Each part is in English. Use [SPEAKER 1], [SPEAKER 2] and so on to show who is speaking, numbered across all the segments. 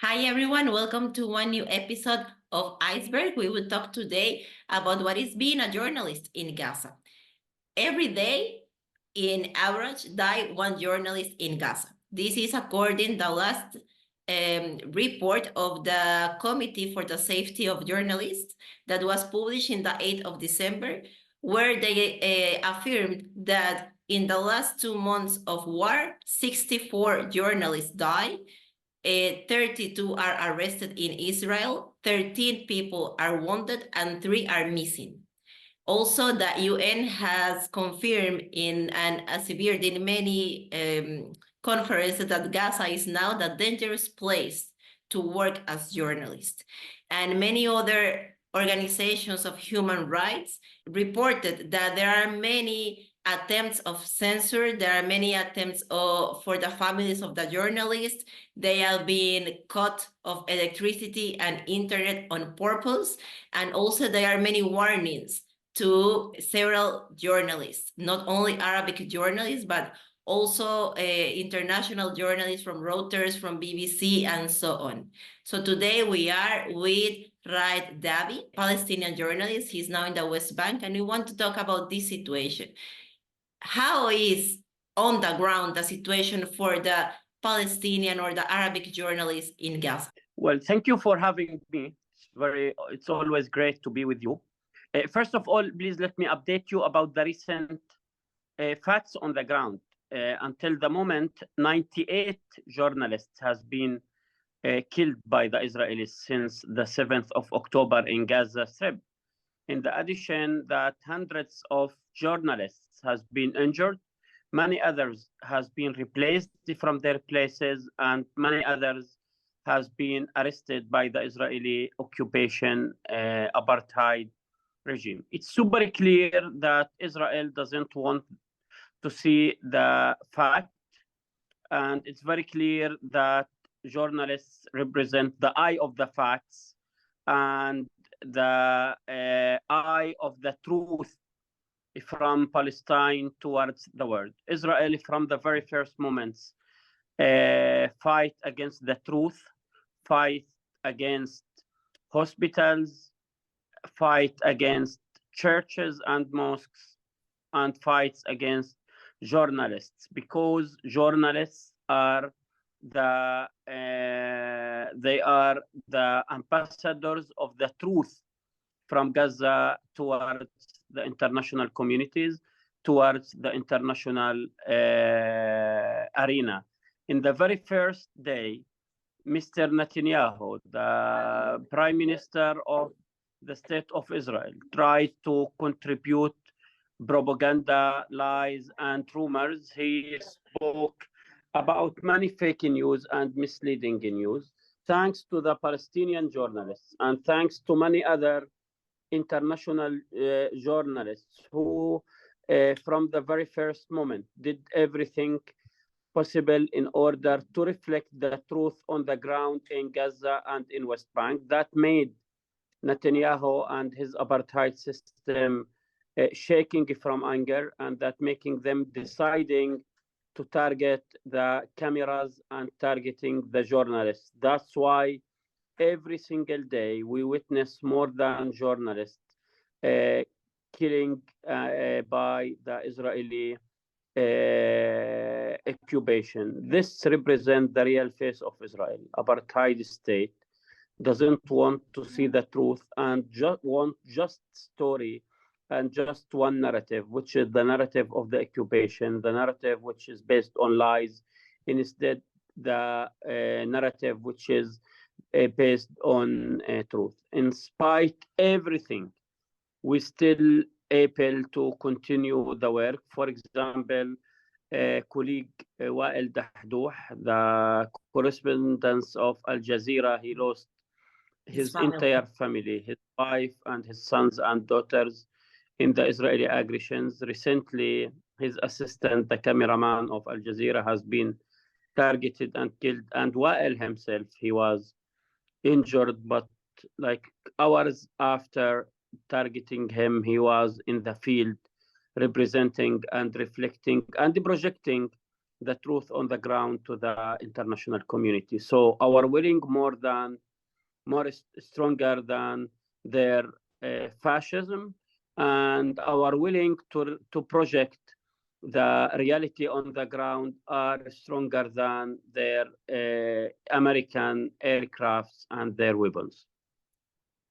[SPEAKER 1] Hi everyone, welcome to one new episode of Iceberg. We will talk today about what is being a journalist in Gaza. Every day, in average, die one journalist in Gaza. This is according to the last report of the Committee for the Safety of Journalists that was published in the 8th of December, where they affirmed that in the last 2 months of war, 64 journalists died. 32 are arrested in Israel, 13 people are wounded, and 3 are missing. Also, the UN has confirmed in and assevered in many conferences that Gaza is now the dangerous place to work as journalist. And many other organizations of human rights reported that there are many attempts of censure. There are many attempts for the families of the journalists. They are being cut of electricity and internet on purpose. And also there are many warnings to several journalists, not only Arabic journalists, but also international journalists from Reuters, from BBC, and so on. So today we are with Raed, Palestinian journalist. He's now in the West Bank, and we want to talk about this situation. How is on the ground the situation for the Palestinian or the Arabic journalists in Gaza?
[SPEAKER 2] Well, thank you for having me. It's always great to be with you. First of all, please let me update you about the recent facts on the ground. Until the moment, 98 journalists has been killed by the Israelis since the 7th of October in Gaza Strip. In the addition, that hundreds of journalists has been injured, many others has been replaced from their places, and many others has been arrested by the Israeli occupation apartheid regime. It's super clear that Israel doesn't want to see the fact, and it's very clear that journalists represent the eye of the facts and the eye of the truth from Palestine towards the world. Israel, from the very first moments, fight against the truth, fight against hospitals, fight against churches and mosques, and fights against journalists, because journalists are they are the ambassadors of the truth from Gaza towards the international communities, towards the international arena. In the very first day, Mr. Netanyahu, the Prime Minister of the State of Israel, tried to contribute propaganda, lies, and rumors. He spoke about many fake news and misleading news. Thanks to the Palestinian journalists and thanks to many other international journalists who, from the very first moment, did everything possible in order to reflect the truth on the ground in Gaza and in West Bank, that made Netanyahu and his apartheid system shaking from anger, and that making them deciding to target the cameras and targeting the journalists. That's why every single day we witness more than journalists killing by the Israeli occupation. This represents the real face of Israel. Apartheid state doesn't want to see the truth and want just story and just one narrative, which is the narrative of the occupation, the narrative which is based on lies, instead the narrative which is based on truth. In spite everything, we still able to continue the work. For example, colleague Wael Dahdouh, the correspondent of Al Jazeera, he lost his entire family, his wife and his sons and daughters in the Israeli aggressions. Recently, his assistant, the cameraman of Al Jazeera, has been targeted and killed. And Wael himself, he was injured, but like hours after targeting him, he was in the field representing and reflecting and projecting the truth on the ground to the international community. So our willing stronger than their fascism, and our willing to project the reality on the ground are stronger than their American aircrafts and their weapons.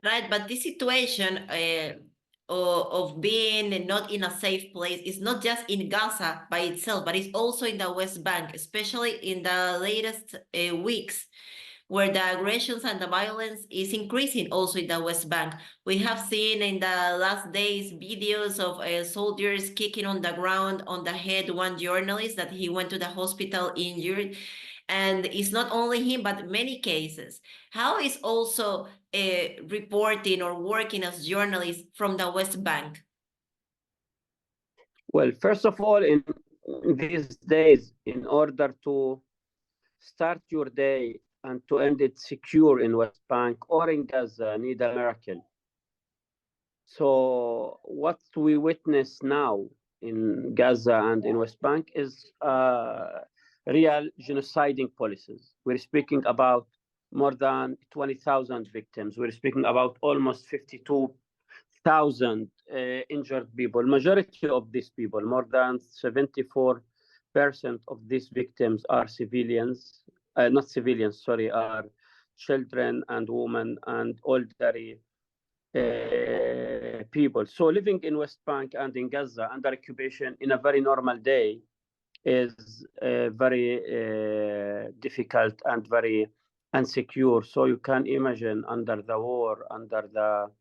[SPEAKER 1] Right, but this situation of being not in a safe place is not just in Gaza by itself, but it's also in the West Bank, especially in the latest weeks, where the aggressions and the violence is increasing also in the West Bank. We have seen in the last days videos of soldiers kicking on the ground on the head one journalist that he went to the hospital injured. And it's not only him, but many cases. How is also reporting or working as journalists from the West Bank?
[SPEAKER 2] Well, first of all, in these days, in order to start your day and to end it secure in West Bank or in Gaza, need a miracle. So what we witness now in Gaza and in West Bank is real genociding policies. We're speaking about more than 20,000 victims. We're speaking about almost 52,000 injured people. Majority of these people, more than 74% of these victims are civilians, not civilians, sorry, are children and women and elderly people. So living in West Bank and in Gaza under occupation in a very normal day is very difficult and very insecure. So you can imagine under the war, under the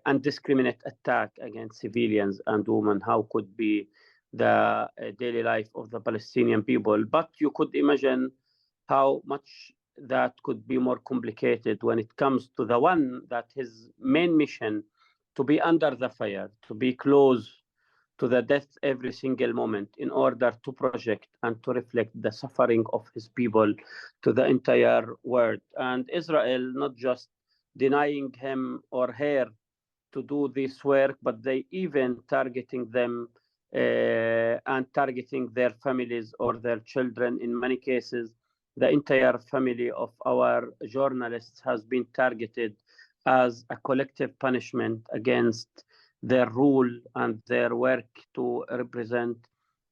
[SPEAKER 2] indiscriminate attack against civilians and women, how could be the daily life of the Palestinian people. But you could imagine how much that could be more complicated when it comes to the one that his main mission to be under the fire, to be close to the death every single moment in order to project and to reflect the suffering of his people to the entire world. And Israel not just denying him or her to do this work, but they even targeting them and targeting their families or their children. In many cases, the entire family of our journalists has been targeted as a collective punishment against their rule and their work to represent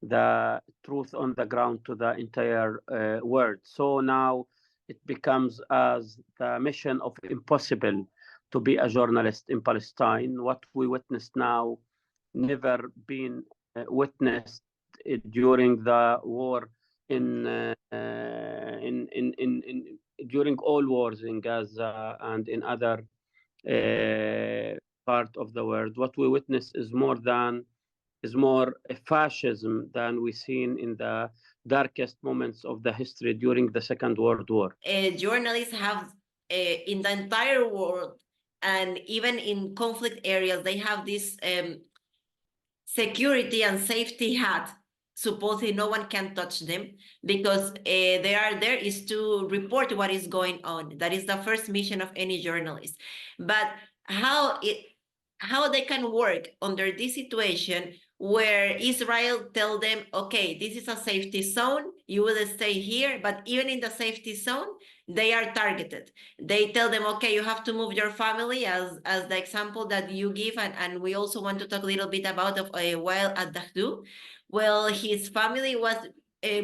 [SPEAKER 2] the truth on the ground to the entire world. So now it becomes as the mission of impossible to be a journalist in Palestine. What we witness now never been witnessed during the war during all wars in Gaza and in other part of the world. What we witness is more fascism than we seen in the darkest moments of the history during the Second World War.
[SPEAKER 1] Journalists have in the entire world and even in conflict areas, they have this security and safety hat. Supposedly no one can touch them because they are there is to report what is going on. That is the first mission of any journalist. But how they can work under this situation where Israel tell them, okay, this is a safety zone, you will stay here, but even in the safety zone, they are targeted. They tell them, okay, you have to move your family, as the example that you give, and we also want to talk a little bit about while at Dahdu. Well, his family was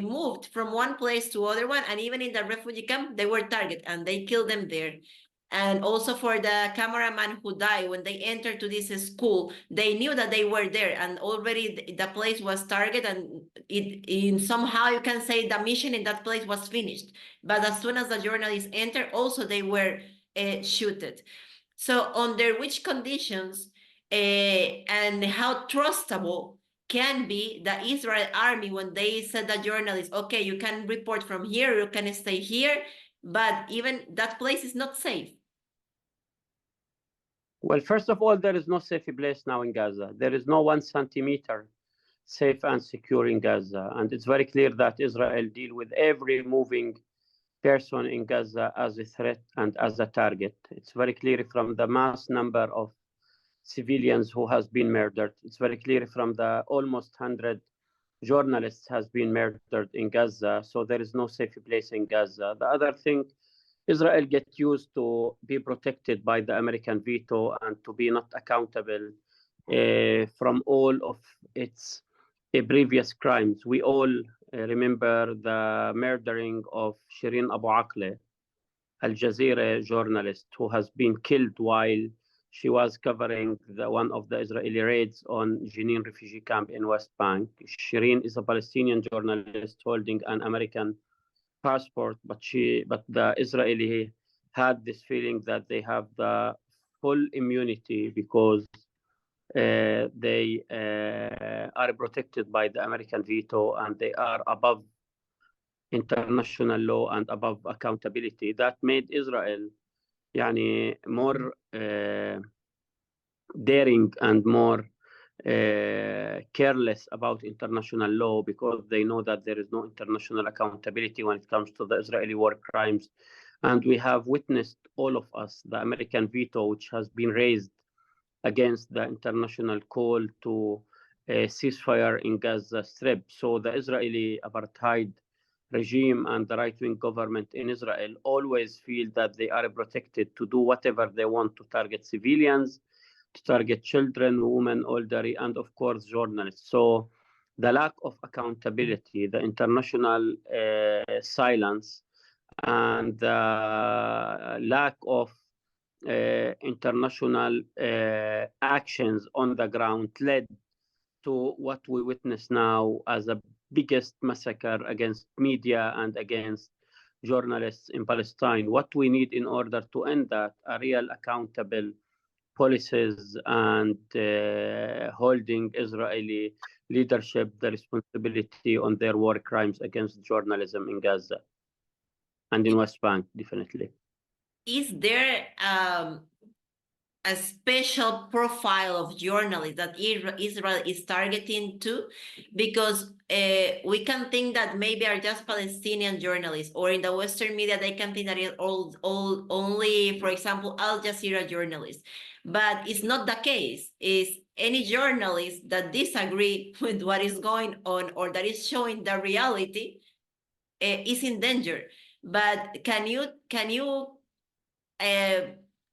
[SPEAKER 1] moved from one place to other one, and even in the refugee camp, they were targeted, and they killed them there. And also for the cameraman who died, when they entered to this school, they knew that they were there, and already the place was targeted, and in somehow you can say the mission in that place was finished. But as soon as the journalists entered, also they were shooted. So under which conditions and how trustable can be the Israel army when they said the journalists, okay, you can report from here, you can stay here, but even that place is not safe?
[SPEAKER 2] Well, first of all, there is no safe place now in Gaza. There is no 1 centimeter safe and secure in Gaza. And it's very clear that Israel deal with every moving person in Gaza as a threat and as a target. It's very clear from the mass number of civilians who has been murdered. It's very clear from the almost 100 journalists has been murdered in Gaza, so there is no safe place in Gaza. The other thing, Israel get used to be protected by the American veto and to be not accountable from all of its previous crimes. We all remember the murdering of Shireen Abu Akleh, Al Jazeera journalist, who has been killed while she was covering one of the Israeli raids on Jenin refugee camp in West Bank. Shireen is a Palestinian journalist holding an American passport, but the Israeli had this feeling that they have the full immunity because they are protected by the American veto and they are above international law and above accountability. That made Israel يعني more daring and more careless about international law because they know that there is no international accountability when it comes to the Israeli war crimes. And we have witnessed, all of us, the American veto, which has been raised against the international call to ceasefire in Gaza Strip. So the Israeli apartheid regime and the right-wing government in Israel always feel that they are protected to do whatever they want to target civilians, to target children, women, elderly, and of course journalists. So the lack of accountability, the international silence, and the lack of international actions on the ground led to what we witness now as a biggest massacre against media and against journalists in Palestine. What we need in order to end that are real accountable policies and holding Israeli leadership the responsibility on their war crimes against journalism in Gaza and in West Bank, definitely.
[SPEAKER 1] Is there a special profile of journalists that Israel is targeting to? Because we can think that maybe are just Palestinian journalists, or in the Western media, they can think that it's all only, for example, Al Jazeera journalists. But it's not the case. It's any journalist that disagree with what is going on or that is showing the reality is in danger. But can you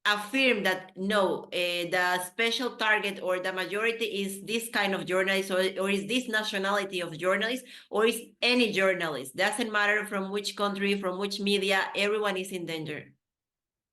[SPEAKER 1] affirm that no, the special target or the majority is this kind of journalist, or is this nationality of journalist, or is any journalist? Doesn't matter from which country, from which media, everyone is in danger.